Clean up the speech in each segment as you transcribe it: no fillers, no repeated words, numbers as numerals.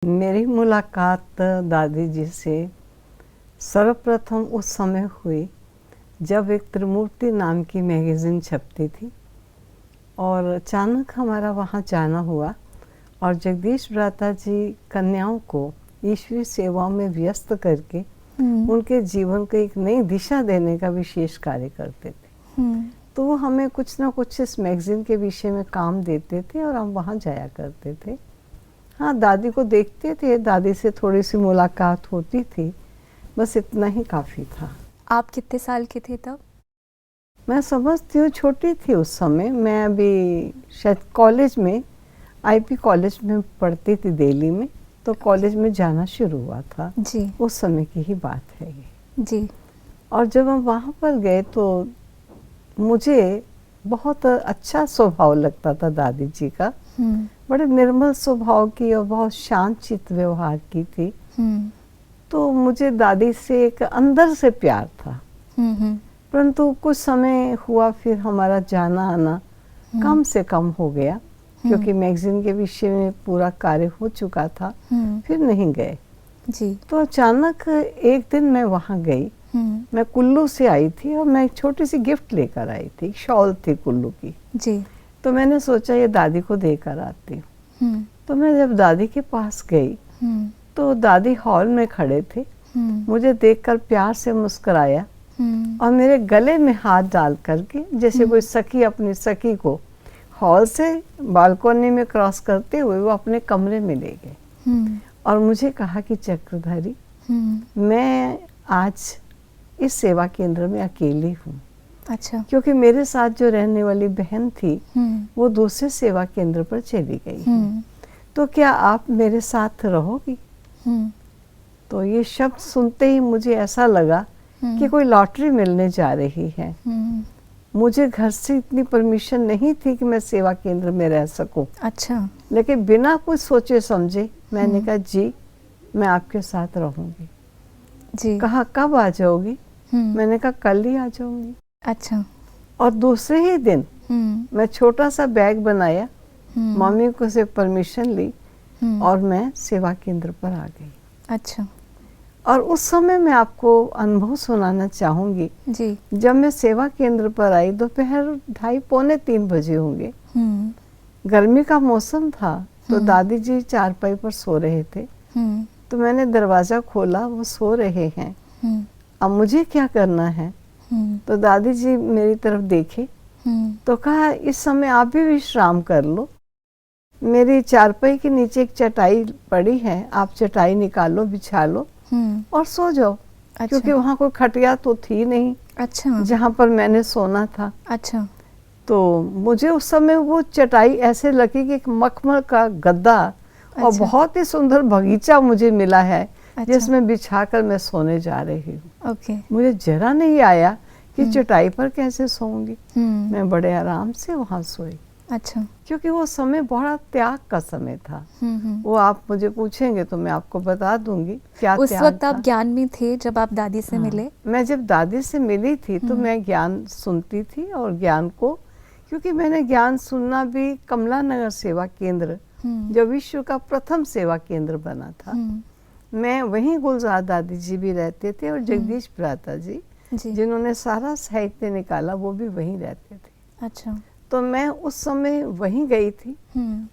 मेरी मुलाकात दादी जी से सर्वप्रथम उस समय हुई जब एक त्रिमूर्ति नाम की मैगज़ीन छपती थी और अचानक हमारा वहाँ जाना हुआ और जगदीश भ्राता जी कन्याओं को ईश्वरीय सेवाओं में व्यस्त करके उनके जीवन को एक नई दिशा देने का विशेष कार्य करते थे। तो वो हमें कुछ ना कुछ इस मैगज़ीन के विषय में काम देते थे और हम वहाँ जाया करते थे। हाँ, दादी को देखते थे, दादी से थोड़ी सी मुलाकात होती थी, बस इतना ही काफ़ी था। आप कितने साल के थे तब? मैं समझती हूँ छोटी थी उस समय। मैं अभी शायद कॉलेज में आईपी कॉलेज में पढ़ती थी दिल्ली में, तो कॉलेज में जाना शुरू हुआ था जी। उस समय की ही बात है ये। जी। और जब हम वहाँ पर गए तो मुझे बहुत अच्छा स्वभाव लगता था दादी जी का। बड़े निर्मल स्वभाव की और बहुत शांत चित्त व्यवहार की थी। तो मुझे दादी से एक अंदर से प्यार था। परंतु कुछ समय हुआ, फिर हमारा जाना आना कम से कम हो गया क्योंकि मैगज़ीन के विषय में पूरा कार्य हो चुका था। फिर नहीं गए। जी। तो अचानक एक दिन मैं वहाँ गई। मैं कुल्लू से आई थी और मैं एक छोटी सी गिफ्ट लेकर आई थी, शॉल थी कुल्लू की। जी। तो मैंने सोचा ये दादी को देकर आती हूँ। तो मैं जब दादी के पास गई तो दादी हॉल में खड़े थे। मुझे देखकर प्यार से मुस्कुराया और मेरे गले में हाथ डाल करके जैसे कोई सखी अपनी सखी को हॉल से बालकनी में क्रॉस करते हुए वो अपने कमरे में ले गए और मुझे कहा कि चक्रधारी, मैं आज इस सेवा केंद्र में अकेली हूँ। अच्छा। क्योंकि मेरे साथ जो रहने वाली बहन थी वो दूसरे सेवा केंद्र पर चली गई है। तो क्या आप मेरे साथ रहोगी? तो ये शब्द सुनते ही मुझे ऐसा लगा कि कोई लॉटरी मिलने जा रही है। मुझे घर से इतनी परमिशन नहीं थी कि मैं सेवा केंद्र में रह सकूं। अच्छा। लेकिन बिना कुछ सोचे समझे मैंने कहा जी मैं आपके साथ रहूंगी। जी। कहा कब आ जाओगी? मैंने कहा कल ही आ जाऊंगी। अच्छा। और दूसरे ही दिन मैं छोटा सा बैग बनाया, मम्मी को से परमिशन ली और मैं सेवा केंद्र पर आ गई। अच्छा। और उस समय मैं आपको अनुभव सुनाना चाहूंगी। जी। जब मैं सेवा केंद्र पर आई दोपहर 2:30 पौने 3 बजे होंगे। गर्मी का मौसम था तो दादी जी चारपाई पर सो रहे थे। तो मैंने दरवाजा खोला, वो सो रहे हैं। अब मुझे क्या करना है? तो दादी जी मेरी तरफ देखे तो कहा इस समय आप भी विश्राम कर लो। मेरी चारपाई के नीचे एक चटाई पड़ी है, आप चटाई निकालो, बिछा लो और सो जाओ। अच्छा। क्योंकि वहाँ कोई खटिया तो थी नहीं। अच्छा। जहाँ पर मैंने सोना था। अच्छा। तो मुझे उस समय वो चटाई ऐसे लगी कि एक मखमल का गद्दा। अच्छा। और बहुत ही सुंदर बगीचा मुझे मिला है। अच्छा। जिसमें बिछाकर मैं सोने जा रही हूँ। ओके। मुझे जरा नहीं आया कि चटाई पर कैसे सोऊंगी। मैं बड़े आराम से वहाँ सोई। अच्छा। क्योंकि वो समय बड़ा त्याग का समय था। वो आप मुझे पूछेंगे तो मैं आपको बता दूंगी क्या उस त्याग वक्त था। आप ज्ञान में थे जब आप दादी से मिले? मैं जब दादी से मिली थी तो मैं ज्ञान सुनती थी और ज्ञान को, क्योंकि मैंने ज्ञान सुनना भी कमला नगर सेवा केंद्र जो विश्व का प्रथम सेवा केंद्र बना था। मैं वहीं गुलजार दादी जी भी रहते थे और जगदीश भ्राता जी जिन्होंने सारा साहित्य निकाला वो भी वहीं रहते थे। अच्छा। तो मैं उस समय वहीं गई थी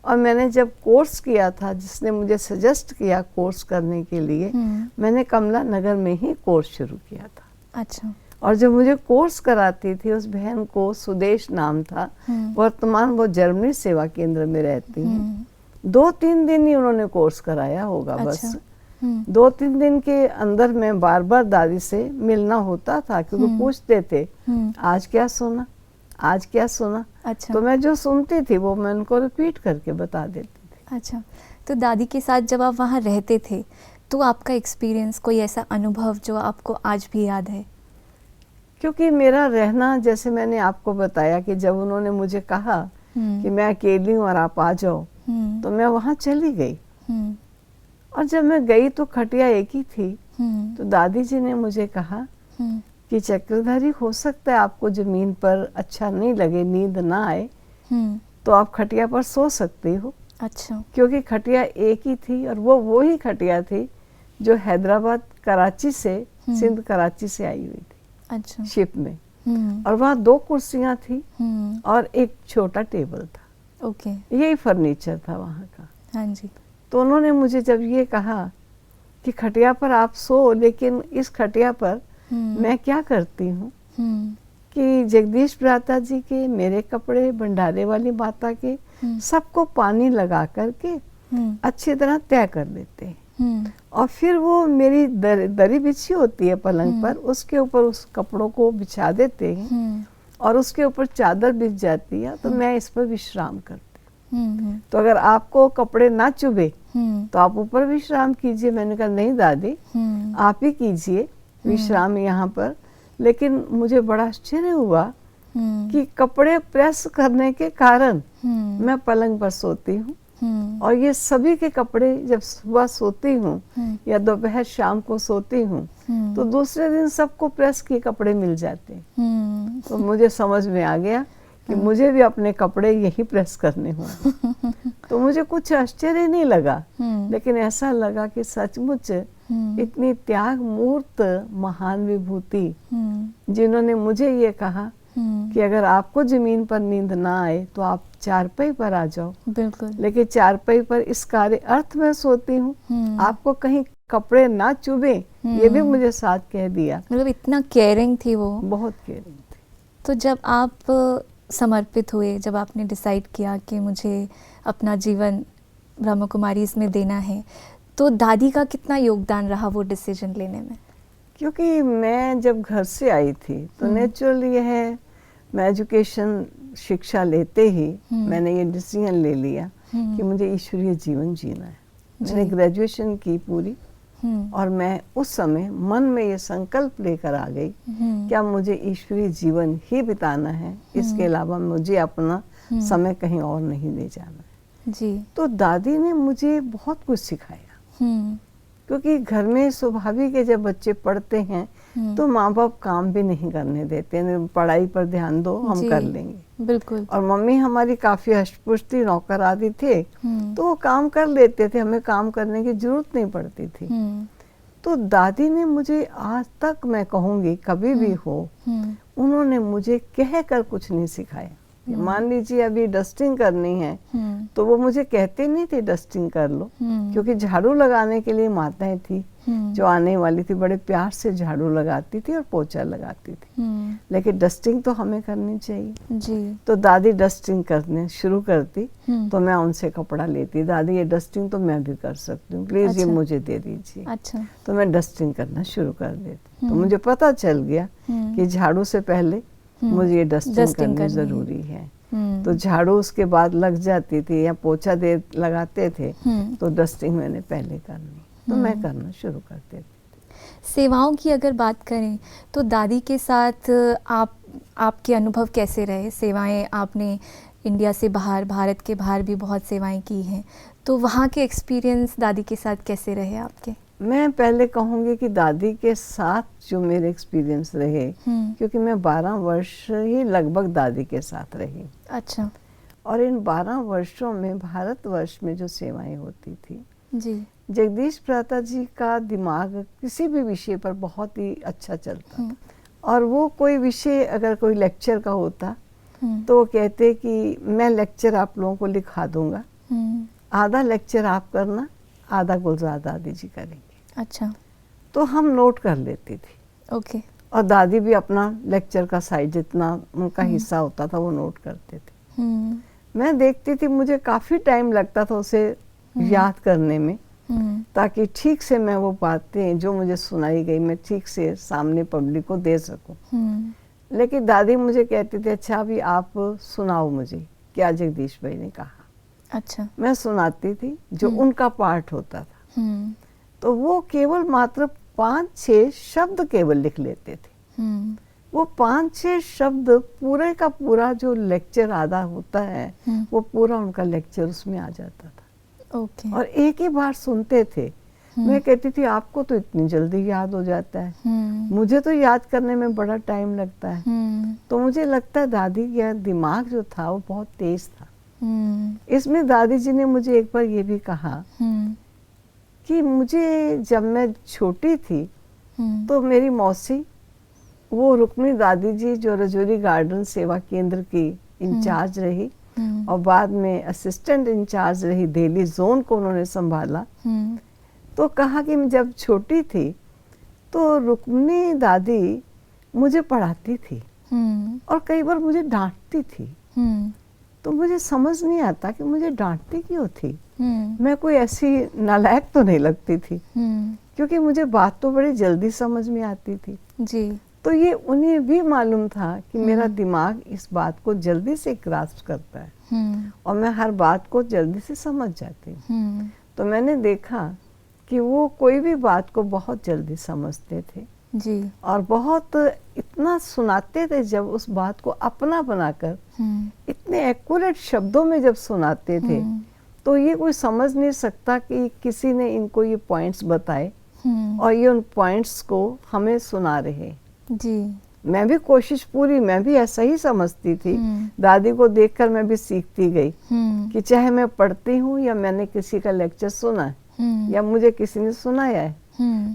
और मैंने जब कोर्स किया था, जिसने मुझे सजेस्ट किया कोर्स करने के लिए, मैंने कमला नगर में ही कोर्स शुरू किया था। अच्छा। और जब मुझे कोर्स कराती थी उस बहन को सुदेश नाम था। वर्तमान वो जर्मनी सेवा केंद्र में रहती हैं। 2-3 दिन ही उन्होंने कोर्स कराया होगा। अच्छा। बस 2-3 दिन के अंदर मैं बार बार दादी से मिलना होता था क्योंकि पूछते थे आज क्या सुना, आज क्या सुना। अच्छा। तो मैं जो सुनती थी वो मैं उनको रिपीट करके बता देती थी। अच्छा। तो दादी के साथ जब आप वहाँ रहते थे तो आपका एक्सपीरियंस, कोई ऐसा अनुभव जो आपको आज भी याद है? क्योंकि मेरा रहना, जैसे मैंने आपको बताया कि जब उन्होंने मुझे कहा कि मैं अकेली हूँ और आप आ जाओ, तो मैं वहाँ चली गई। और जब मैं गई तो खटिया एक ही थी। तो दादी जी ने मुझे कहा कि चक्रधारी, हो सकता है आपको जमीन पर अच्छा नहीं लगे, नींद ना आए, तो आप खटिया पर सो सकती हो। अच्छा। क्योंकि खटिया एक ही थी और वो ही खटिया थी जो हैदराबाद कराची से सिंध कराची से आई हुई थी अच्छा। शिप में। और वहाँ 2 कुर्सियाँ थी और एक छोटा टेबल था। ओके। यही फर्नीचर था वहाँ का। हाँ जी। तो उन्होंने मुझे जब ये कहा कि खटिया पर आप सो, लेकिन इस खटिया पर मैं क्या करती हूँ कि जगदीश भ्राता जी के, मेरे कपड़े, भंडारे वाली माता के, सबको पानी लगा करके अच्छी तरह तय कर देते हैं। और फिर वो मेरी दरी बिछी होती है पलंग पर, उसके ऊपर उस कपड़ों को बिछा देते हैं और उसके ऊपर चादर बिछ जाती है, तो मैं इस पर विश्राम करती हूँ। तो अगर आपको कपड़े ना चुभे तो आप ऊपर विश्राम कीजिए। मैंने कहा नहीं दादी, आप ही कीजिए विश्राम यहाँ पर। लेकिन मुझे बड़ा आश्चर्य हुआ कि कपड़े प्रेस करने के कारण मैं पलंग पर सोती हूँ और ये सभी के कपड़े जब सुबह सोती हूँ या दोपहर शाम को सोती हूँ तो दूसरे दिन सबको प्रेस किए कपड़े मिल जाते हैं। तो मुझे समझ में आ गया कि मुझे भी अपने कपड़े यही प्रेस करने होंगे। तो मुझे कुछ आश्चर्य नहीं लगा, लेकिन ऐसा लगा कि सचमुच इतनी त्याग मूर्त महान विभूति जिन्होंने मुझे ये कहा कि अगर आपको जमीन पर नींद ना आए तो आप चारपाई पर आ जाओ। बिल्कुल। लेकिन चारपाई पर इस कार्य अर्थ में सोती हूँ, आपको कहीं कपड़े ना चुभे, ये भी मुझे साथ कह दिया। मतलब इतना केयरिंग थी वो। बहुत केयरिंग थी। तो जब आप समर्पित हुए, जब आपने डिसाइड किया कि मुझे अपना जीवन ब्रह्म कुमारी इसमें देना है, तो दादी का कितना योगदान रहा वो डिसीजन लेने में? क्योंकि मैं जब घर से आई थी तो नेचुरली ये है, मैं एजुकेशन शिक्षा लेते ही मैंने ये डिसीजन ले लिया कि मुझे ईश्वरीय जीवन जीना है। मैंने ग्रेजुएशन की पूरी और मैं उस समय मन में ये संकल्प लेकर आ गई कि अब मुझे ईश्वरीय जीवन ही बिताना है, इसके अलावा मुझे अपना समय कहीं और नहीं ले जाना है जी। तो दादी ने मुझे बहुत कुछ सिखाया। क्योंकि घर में स्वाभाविक है, जब बच्चे पढ़ते हैं तो माँ बाप काम भी नहीं करने देते, पढ़ाई पर ध्यान दो, हम कर लेंगे। बिल्कुल। और मम्मी हमारी काफी हष्टपुष्ट थी, नौकर आदि थे, तो वो काम कर लेते थे, हमें काम करने की जरूरत नहीं पड़ती थी। तो दादी ने मुझे आज तक, मैं कहूँगी कभी भी हो, उन्होंने मुझे कह कर कुछ नहीं सिखाया। मान लीजिए अभी डस्टिंग करनी है तो वो मुझे कहते नहीं थे डस्टिंग कर लो, क्योंकि झाड़ू लगाने के लिए माताएं थी जो आने वाली थी, बड़े प्यार से झाड़ू लगाती थी और पोछा लगाती थी, लेकिन डस्टिंग तो हमें करनी चाहिए जी। तो दादी डस्टिंग करने शुरू करती तो मैं उनसे कपड़ा लेती, दादी ये डस्टिंग तो मैं भी कर सकती हूँ, प्लीज अच्छा। ये मुझे दे दीजिए। अच्छा। तो मैं डस्टिंग करना शुरू कर देती। तो मुझे पता चल गया कि झाड़ू से पहले मुझे ये डस्टिंग करनी जरूरी है। तो झाड़ू उसके बाद लग जाती थी या पोछा दे लगाते थे तो डस्टिंग मैंने पहले करनी, तो मैं करना शुरू कर देती। सेवाओं की अगर बात करें तो दादी के साथ आपके अनुभव कैसे रहे? सेवाएं आपने इंडिया से बाहर, भारत के बाहर भी बहुत सेवाएं की हैं, तो वहाँ के एक्सपीरियंस दादी के साथ कैसे रहे आपके? मैं पहले कहूँगी कि दादी के साथ जो मेरे एक्सपीरियंस रहे, क्योंकि मैं 12 वर्ष ही लगभग दादी के साथ रही। अच्छा। और इन 12 वर्षों में भारतवर्ष में जो सेवाएं होती थी जी। जगदीश भ्राता जी का दिमाग किसी भी विषय पर बहुत ही अच्छा चलता था। और वो कोई विषय अगर कोई लेक्चर का होता तो वो कहते कि मैं लेक्चर आप लोगों को लिखा दूंगा, आधा लेक्चर आप करना, आधा गुलजार दादी जी करेंगे। अच्छा। तो हम नोट कर लेते थे। ओके। और दादी भी अपना लेक्चर का साइज जितना उनका हिस्सा होता था वो नोट करते थे। मैं देखती थी, मुझे काफ़ी टाइम लगता था उसे याद करने में, ताकि ठीक से मैं वो बातें जो मुझे सुनाई गई मैं ठीक से सामने पब्लिक को दे सकूं। लेकिन दादी मुझे कहती थी अच्छा अभी आप सुनाओ मुझे क्या जगदीश भाई ने कहा। अच्छा। मैं सुनाती थी जो उनका पार्ट होता था। तो वो केवल मात्र 5-6 शब्द केवल लिख लेते थे। वो 5-6 शब्द पूरे का पूरा जो लेक्चर आधा होता है वो पूरा उनका लेक्चर उसमें आ जाता था। ओके। और एक ही बार सुनते थे। मैं कहती थी आपको तो इतनी जल्दी याद हो जाता है, मुझे तो याद करने में बड़ा टाइम लगता है। तो मुझे लगता है दादी का दिमाग जो था वो बहुत तेज था। इसमें दादी जी ने मुझे एक बार ये भी कहा कि मुझे जब मैं छोटी थी तो मेरी मौसी, वो रुक्मिणी दादी जी जो रजौरी गार्डन सेवा केंद्र की इंचार्ज रही और बाद में असिस्टेंट इंचार्ज रही, दिल्ली जोन को उन्होंने संभाला। तो कहा कि मैं जब छोटी थी तो रुक्मिणी दादी मुझे पढ़ाती थी और कई बार मुझे डांटती थी। तो मुझे समझ नहीं आता कि मुझे डांटती क्यों थी। मैं कोई ऐसी नालायक तो नहीं लगती थी, क्योंकि मुझे बात तो बड़ी जल्दी समझ में आती थी जी। तो ये उन्हें भी मालूम था कि मेरा दिमाग इस बात को जल्दी से ग्रास्प करता है और मैं हर बात को जल्दी से समझ जाती हूँ। तो मैंने देखा कि वो कोई भी बात को बहुत जल्दी समझते थे जी। और बहुत इतना सुनाते थे, जब उस बात को अपना बनाकर इतने एक्यूरेट शब्दों में जब सुनाते थे तो ये कोई समझ नहीं सकता कि किसी ने इनको ये पॉइंट्स बताए और ये उन पॉइंट्स को हमें सुना रहे जी। मैं भी कोशिश पूरी, मैं भी ऐसा ही समझती थी। दादी को देखकर मैं भी सीखती गई कि चाहे मैं पढ़ती हूँ या मैंने किसी का लेक्चर सुना है या मुझे किसी ने सुनाया है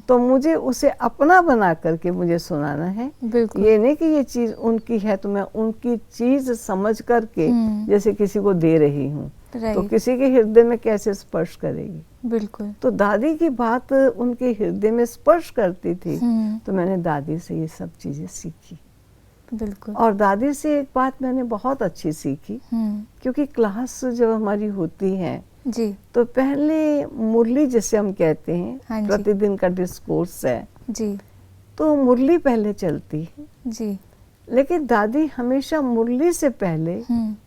तो मुझे उसे अपना बना करके मुझे सुनाना है। ये नहीं कि ये चीज उनकी है तो मैं उनकी चीज समझ करके जैसे किसी को दे रही हूँ तो किसी के हृदय में कैसे स्पर्श करेगी। बिल्कुल। तो दादी की बात उनके हृदय में स्पर्श करती थी तो मैंने दादी से ये सब चीजें सीखी। बिल्कुल। और दादी से एक बात मैंने बहुत अच्छी सीखी, क्योंकि क्लास जब हमारी होती है जी तो पहले मुरली जिसे हम कहते हैं, हाँ प्रतिदिन का डिस्कोर्स है जी, तो मुरली पहले चलती है जी। लेकिन दादी हमेशा मुरली से पहले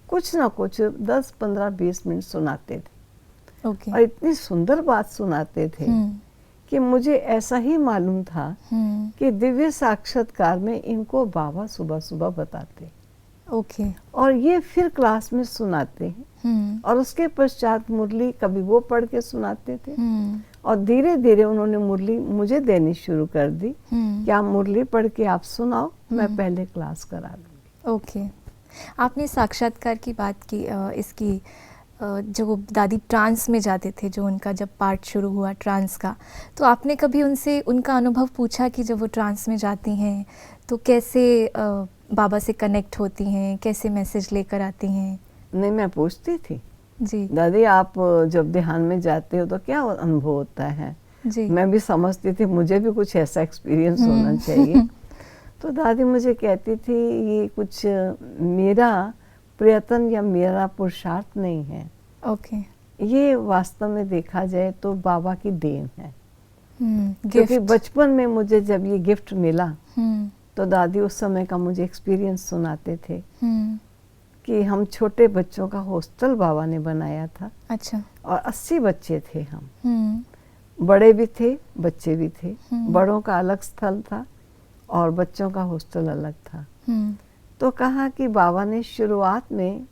कुछ ना कुछ 10, 15, 20 मिनट सुनाते थे ओके। और इतनी सुंदर बात सुनाते थे कि मुझे ऐसा ही मालूम था कि दिव्य साक्षात्कार में इनको बाबा सुबह सुबह बताते ओके। और ये फिर क्लास में सुनाते हैं और उसके पश्चात मुरली कभी वो पढ़ के सुनाते थे और धीरे धीरे उन्होंने मुरली मुझे देनी शुरू कर दी कि आप मुरली पढ़ के आप सुनाओ, मैं पहले क्लास करा दूंगी। ओके। आपने साक्षात्कार की बात की, इसकी जो वो दादी ट्रांस में जाते थे, जो उनका जब पार्ट शुरू हुआ ट्रांस का, तो आपने कभी उनसे उनका अनुभव पूछा कि जब वो ट्रांस में जाती हैं तो कैसे बाबा से कनेक्ट होती हैं, कैसे मैसेज लेकर आती हैं? नहीं, मैं पूछती थी जी। दादी आप जब ध्यान में जाते हो तो क्या अनुभव होता है? जी। मैं भी समझती थी मुझे भी कुछ ऐसा एक्सपीरियंस होना चाहिए। तो दादी मुझे कहती थी ये कुछ मेरा प्रयत्न या मेरा पुरुषार्थ नहीं है, ओके। ये वास्तव में देखा जाए तो बाबा की देन है। क्योंकि बचपन में मुझे जब ये गिफ्ट मिला तो दादी उस समय का मुझे एक्सपीरियंस सुनाते थे कि हम छोटे बच्चों का हॉस्टल बाबा ने बनाया था। अच्छा। और 80 बच्चे थे हम, बड़े भी थे बच्चे भी थे। बड़ों का अलग स्थल था और बच्चों का हॉस्टल अलग था। तो कहा कि बाबा ने शुरुआत में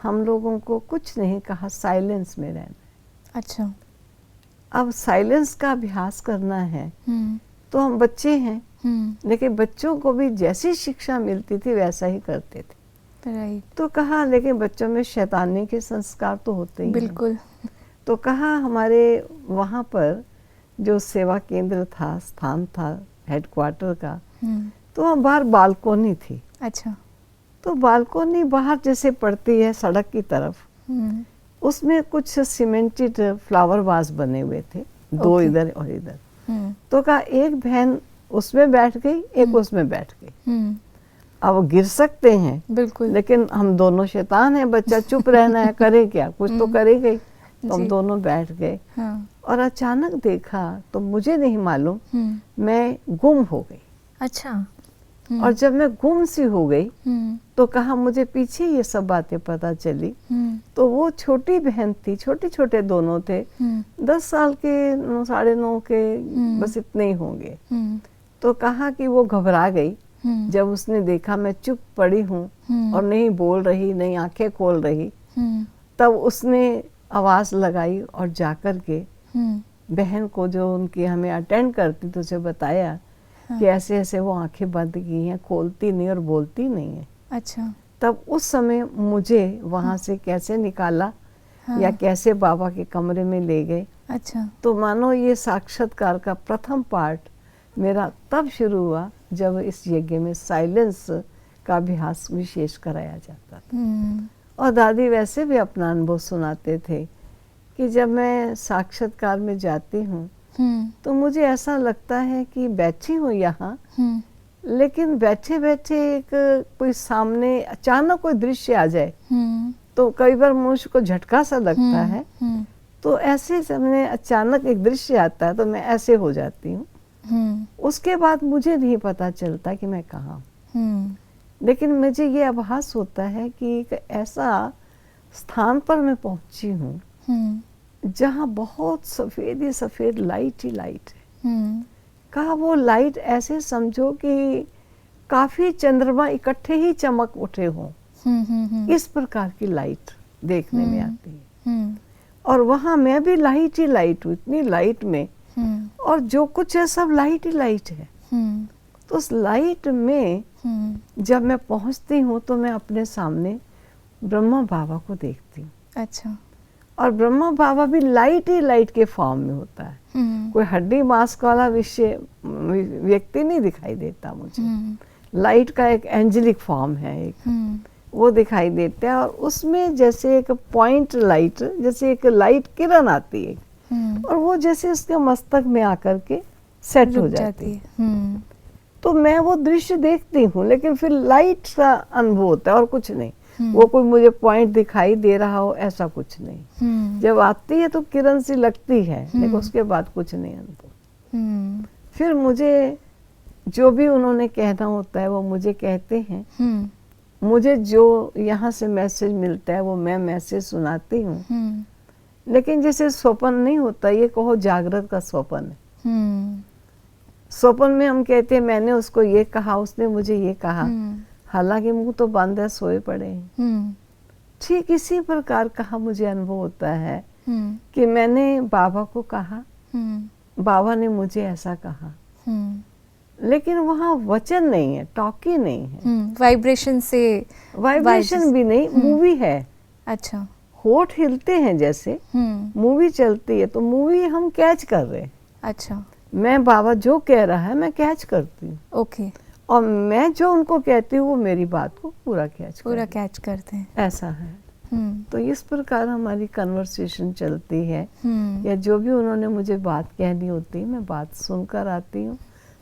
हम लोगों को कुछ नहीं कहा, साइलेंस में रहना। अच्छा। अब साइलेंस का अभ्यास करना है तो हम बच्चे हैं लेकिन बच्चों को भी जैसी शिक्षा मिलती थी वैसा ही करते थे। राइट। तो कहा लेकिन बच्चों में शैतानी के संस्कार तो होते ही बिल्कुल। तो कहा हमारे वहाँ पर जो सेवा केंद्र था, स्थान था हेडक्वार्टर का, तो वहाँ बाहर बालकोनी थी। अच्छा। तो बालकोनी बाहर जैसे पड़ती है सड़क की तरफ, उसमें कुछ सीमेंटेड फ्लावर वास बने हुए थे, दो इधर और इधर। तो कहा एक बहन उसमें बैठ गई, एक उसमें बैठ गई। अब वो गिर सकते हैं बिल्कुल, लेकिन हम दोनों शैतान हैं, बच्चा चुप रहना है, करे क्या, कुछ तो करेगा ही। तो हम दोनों बैठ गए। हाँ। और अचानक देखा तो मुझे नहीं मालूम मैं गुम हो गई। अच्छा। और जब मैं गुम सी हो गई तो कहा मुझे पीछे ये सब बातें पता चली। तो वो छोटी बहन थी, छोटे छोटे दोनों थे, 10 साल के, 9.5 के, बस इतने ही होंगे। तो कहा कि वो घबरा गई जब उसने देखा मैं चुप पड़ी हूँ और नहीं बोल रही, नहीं आंखें खोल रही। तब उसने आवाज लगाई और जाकर के बहन को, जो उनकी हमें अटेंड करती थी, उसे बताया कि ऐसे ऐसे वो आंखें बंद की हैं, खोलती नहीं और बोलती नहीं है। अच्छा। तब उस समय मुझे वहाँ से कैसे निकाला हाँ। या कैसे बाबा के कमरे में ले गए, अच्छा। तो मानो ये साक्षात्कार का प्रथम पार्ट मेरा तब शुरू हुआ जब इस यज्ञ में साइलेंस का अभ्यास विशेष कराया जाता था। और दादी वैसे भी अपना अनुभव सुनाते थे कि जब मैं साक्षात्कार में जाती हूँ तो मुझे ऐसा लगता है कि बैठी हूँ यहाँ, लेकिन बैठे बैठे एक कोई सामने अचानक कोई दृश्य आ जाए तो कई बार मुझको झटका सा लगता है। तो ऐसे सामने अचानक एक दृश्य आता है तो मैं ऐसे हो जाती हूँ। उसके बाद मुझे नहीं पता चलता कि मैं कहाँ हूँ, लेकिन मुझे ये आभास होता है कि एक ऐसा स्थान पर मैं पहुँची हूँ जहाँ बहुत सफ़ेद ही सफ़ेद लाइट ही लाइट है। कहा वो लाइट ऐसे समझो कि काफ़ी चंद्रमा इकट्ठे ही चमक उठे हों, इस प्रकार की लाइट देखने में आती है। और वहाँ मैं भी लाइट ही लाइट हूँ, इतनी लाइट में, और जो कुछ है सब लाइट ही लाइट है। तो उस लाइट में जब मैं पहुँचती हूँ तो मैं अपने सामने ब्रह्मा बाबा को देखती हूँ। अच्छा। और ब्रह्मा बाबा भी लाइट ही लाइट के फॉर्म में होता है, कोई हड्डी मांस वाला व्यक्ति नहीं दिखाई देता मुझे। लाइट का एक एंजेलिक फॉर्म है, एक वो दिखाई देता है, और उसमें जैसे एक पॉइंट लाइट, जैसे एक लाइट किरण आती है और वो जैसे उसके मस्तक में आकर के सेट हो जाती है। तो मैं वो दृश्य देखती हूँ, लेकिन फिर लाइट का अनुभव होता है और कुछ नहीं। वो कोई मुझे पॉइंट दिखाई दे रहा हो ऐसा कुछ नहीं। जब आती है तो किरण सी लगती है, लेकिन उसके बाद कुछ नहीं अनुभव। फिर मुझे जो भी उन्होंने कहना होता है वो मुझे कहते हैं। मुझे जो यहाँ से मैसेज मिलता है वो मैं मैसेज सुनाती हूँ, लेकिन जैसे स्वप्न नहीं होता, ये कहो जागृत का स्वप्न है। स्वप्न में हम कहते हैं मैंने उसको ये कहा, उसने मुझे ये कहा, हालांकि मुंह तो बंद है, सोए पड़े हैं। ठीक इसी प्रकार का मुझे अनुभव होता है कि मैंने बाबा को कहा, बाबा ने मुझे ऐसा कहा, लेकिन वहाँ वचन नहीं है, टॉकी नहीं है, वाइब्रेशन से, वाइब्रेशन भी नहीं, मूवी है। अच्छा। होठ हिलते हैं, जैसे मूवी चलती है तो मूवी हम कैच कर रहे हैं। अच्छा। मैं बाबा जो कह रहा है मैं कैच करती हूँ। ओके। और मैं जो उनको कहती हूँ वो मेरी बात को पूरा कैच करते हैं, ऐसा है। तो इस प्रकार हमारी कन्वर्सेशन चलती है, या जो भी उन्होंने मुझे बात कहनी होती है मैं बात सुनकर आती हूँ,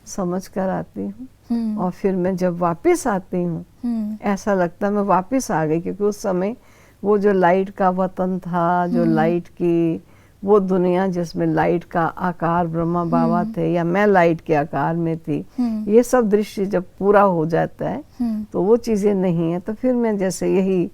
समझ कर आती हूँ, और फिर मैं जब वापस आती हूँ ऐसा लगता है मैं वापस आ गई, क्योंकि उस समय वो जो लाइट का वतन था, जो लाइट की वो दुनिया जिसमें लाइट का आकार ब्रह्मा बाबा थे या मैं लाइट के आकार में थी, ये सब दृश्य जब पूरा हो जाता है तो वो चीज़ें नहीं है। तो फिर मैं जैसे यही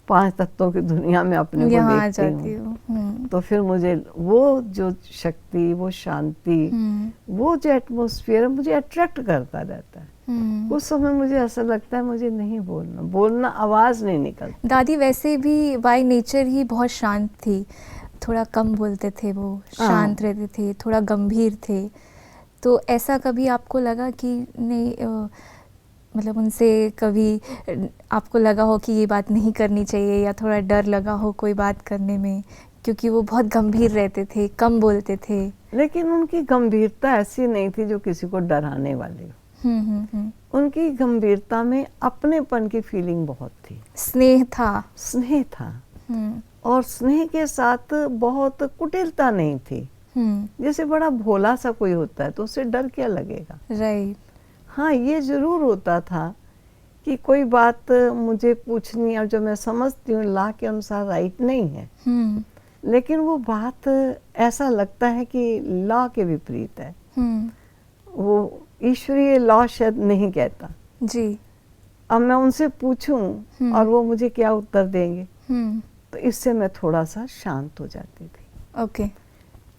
5 तत्वों की दुनिया में अपने को देखती हूँ। तो फिर मुझे वो जो शक्ति, वो शांति, वो जो एटमॉस्फेयर मुझे अट्रैक्ट करता रहता है। उस समय मुझे ऐसा लगता है मुझे नहीं बोलना आवाज़ नहीं निकलती। दादी वैसे भी बाय नेचर ही बहुत शांत थी, थोड़ा कम बोलते थे, वो शांत रहते थे, थोड़ा गंभीर थे। तो ऐसा कभी आपको लगा कि नहीं, मतलब उनसे कभी आपको लगा हो कि ये बात नहीं करनी चाहिए, या थोड़ा डर लगा हो कोई बात करने में, क्योंकि वो बहुत गंभीर रहते थे, कम बोलते थे? लेकिन उनकी गंभीरता ऐसी नहीं थी जो किसी को डराने वाली हो। उनकी गंभीरता में अपनेपन की फीलिंग बहुत थी, स्नेह था। और स्नेह के साथ बहुत कुटिलता नहीं थी। जैसे बड़ा भोला सा कोई होता है तो उससे डर क्या लगेगा। राइट। हाँ, ये जरूर होता था कि कोई बात मुझे पूछनी और जो मैं समझती हूँ लॉ के अनुसार राइट नहीं है, लेकिन वो बात ऐसा लगता है कि लॉ के विपरीत है, वो ईश्वरीय लॉ शायद नहीं कहता जी। अब मैं उनसे पूछूं और वो मुझे क्या उत्तर देंगे, तो इससे मैं थोड़ा सा शांत हो जाती थी। ओके।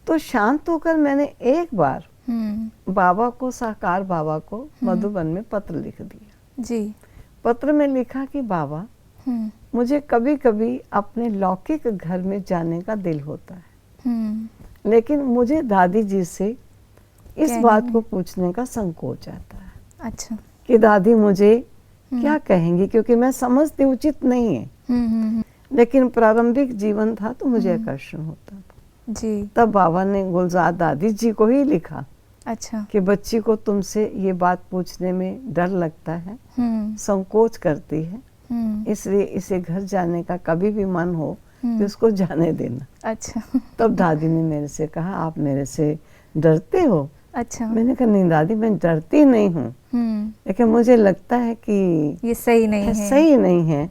तो शांत होकर मैंने एक बार बाबा को, साकार बाबा को मधुबन में पत्र लिख दिया जी। पत्र में लिखा कि बाबा मुझे कभी कभी अपने लौकिक घर में जाने का दिल होता है, लेकिन मुझे दादी जी से इस बात को पूछने का संकोच आता है। अच्छा। कि दादी मुझे क्या कहेंगी, क्योंकि मैं समझती उचित नहीं है। लेकिन प्रारंभिक जीवन था तो मुझे आकर्षण होता था जी। तब बाबा ने गुलजार दादी जी को ही लिखा अच्छा। कि बच्ची को तुमसे ये बात पूछने में डर लगता है, संकोच करती है, इसलिए इसे घर जाने का कभी भी मन हो तो उसको जाने देना। अच्छा। तब दादी ने मेरे से कहा, आप मेरे से डरते हो? अच्छा। मैंने कहा, नहीं दादी, मैं डरती नहीं हूँ, लेकिन मुझे लगता है कि ये सही नहीं है। सही नहीं है।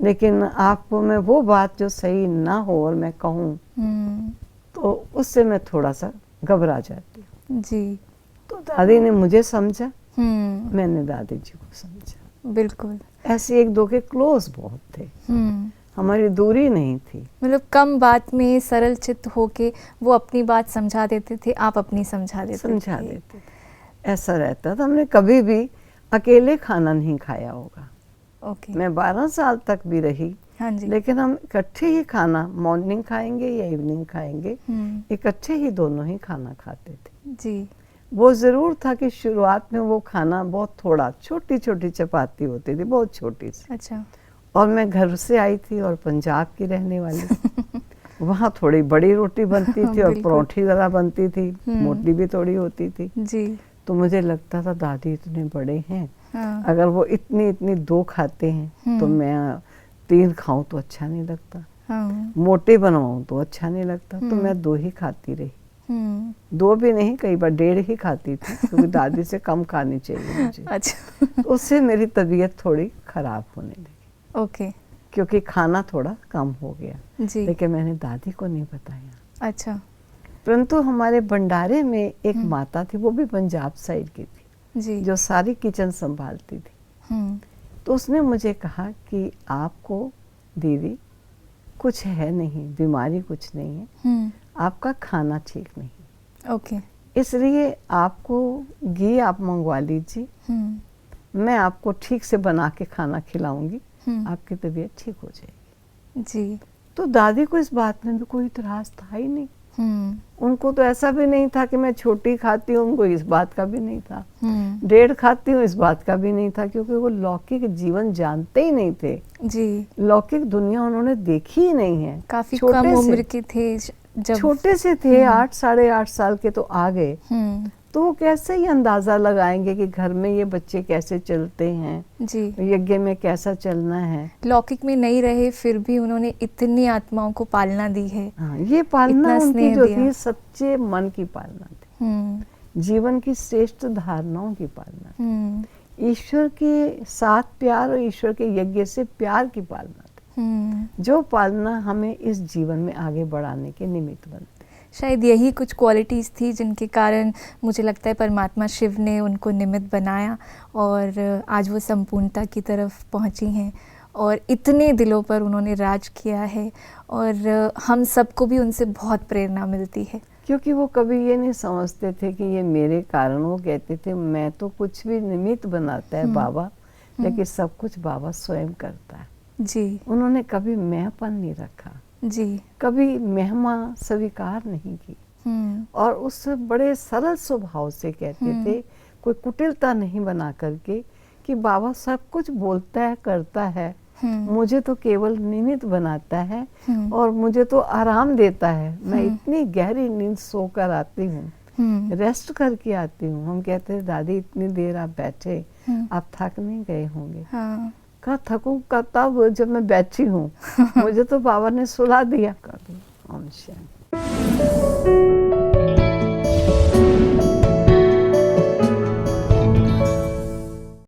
लेकिन आपको मैं वो बात जो सही ना हो और मैं कहूँ तो उससे मैं थोड़ा सा घबरा जाती हूँ। जी। तो दादी ने मुझे समझा, मैंने दादी जी को समझा। बिल्कुल। ऐसे एक दो के क्लोज बहुत थे, हमारी दूरी नहीं थी। मतलब कम बात में सरल चित्त होके वो अपनी बात समझा देते थे, आप अपनी समझा देते थे। ऐसा रहता था। हमने कभी भी अकेले खाना नहीं खाया होगा। ओके। मैं 12 साल तक भी रही। हाँ जी। लेकिन हम इकट्ठे ही खाना, मॉर्निंग खाएंगे या इवनिंग खाएंगे, इकट्ठे ही दोनों ही खाना खाते थे। जी। वो ज़रूर था कि शुरुआत में वो खाना बहुत थोड़ा, छोटी छोटी चपाती होती थी, बहुत छोटी सी। अच्छा। और मैं घर से आई थी और पंजाब की रहने वाली वहाँ थोड़ी बड़ी रोटी बनती थी और परोठी ज़रा बनती थी, मोटी भी थोड़ी होती थी जी। तो मुझे लगता था दादी इतने बड़े हैं, हाँ। अगर वो इतनी इतनी दो खाते हैं तो मैं 3 खाऊं तो अच्छा नहीं लगता। हाँ। मोटे बनवाऊं तो अच्छा नहीं लगता, तो मैं 2 ही खाती रही। 2 भी नहीं, कई बार 1.5 ही खाती थी, क्योंकि दादी से कम खानी चाहिए मुझे। अच्छा। तो उससे मेरी तबीयत थोड़ी खराब होने लगी। ओके। क्योंकि खाना थोड़ा कम हो गया। जी। लेकिन मैंने दादी को नहीं बताया। अच्छा। परंतु हमारे भंडारे में एक माता थी, वो भी पंजाब साइड की थी जी। जो सारी किचन संभालती थी। तो उसने मुझे कहा कि आपको दीदी कुछ है नहीं, बीमारी कुछ नहीं है, आपका खाना ठीक नहीं। ओके। इसलिए आपको घी आप मंगवा लीजिए, मैं आपको ठीक से बना के खाना खिलाऊंगी, आपकी तबीयत ठीक हो जाएगी। जी। तो दादी को इस बात में भी कोई इतराज था ही नहीं। उनको तो ऐसा भी नहीं था कि मैं छोटी खाती हूँ, उनको इस बात का भी नहीं था। 1.5 खाती हूँ, इस बात का भी नहीं था, क्योंकि वो लौकिक जीवन जानते ही नहीं थे। जी। लौकिक दुनिया उन्होंने देखी ही नहीं है। काफी कम उम्र के थे जब, छोटे से थे, 8 साढ़े 8 साल के तो आ गए। तो वो कैसे ही अंदाजा लगाएंगे कि घर में ये बच्चे कैसे चलते हैं, जी, यज्ञ में कैसा चलना है। लौकिक में नहीं रहे फिर भी उन्होंने इतनी आत्माओं को पालना दी है। हाँ, ये पालना उनकी जो थी सच्चे मन की पालना थी, जीवन की श्रेष्ठ धारणाओं की पालना, ईश्वर के साथ प्यार और ईश्वर के यज्ञ से प्यार की पालना थी, जो पालना हमें इस जीवन में आगे बढ़ाने के निमित्त बनती। शायद यही कुछ क्वालिटीज़ थी जिनके कारण मुझे लगता है परमात्मा शिव ने उनको निमित्त बनाया और आज वो संपूर्णता की तरफ पहुंची हैं और इतने दिलों पर उन्होंने राज किया है और हम सबको भी उनसे बहुत प्रेरणा मिलती है। क्योंकि वो कभी ये नहीं समझते थे कि ये मेरे कारण, वो कहते थे मैं तो कुछ भी निमित्त बनाता है बाबा, लेकिन सब कुछ बाबा स्वयं करता है। जी, उन्होंने कभी मैंपन नहीं रखा जी, कभी महिमा स्वीकार नहीं की और उस बड़े सरल स्वभाव से कहते थे, कोई कुटिलता नहीं बना करके कि बाबा सब कुछ बोलता है, करता है, मुझे तो केवल निमित्त बनाता है और मुझे तो आराम देता है। मैं इतनी गहरी नींद सोकर आती हूँ, रेस्ट करके आती हूँ। हम कहते हैं दादी इतनी देर आप बैठे, आप थक नहीं गए होंगे? हाँ। कहा थकूंगा तब जब मैं बैठी हूँ, मुझे तो बाबा ने सुला दिया। कर दो।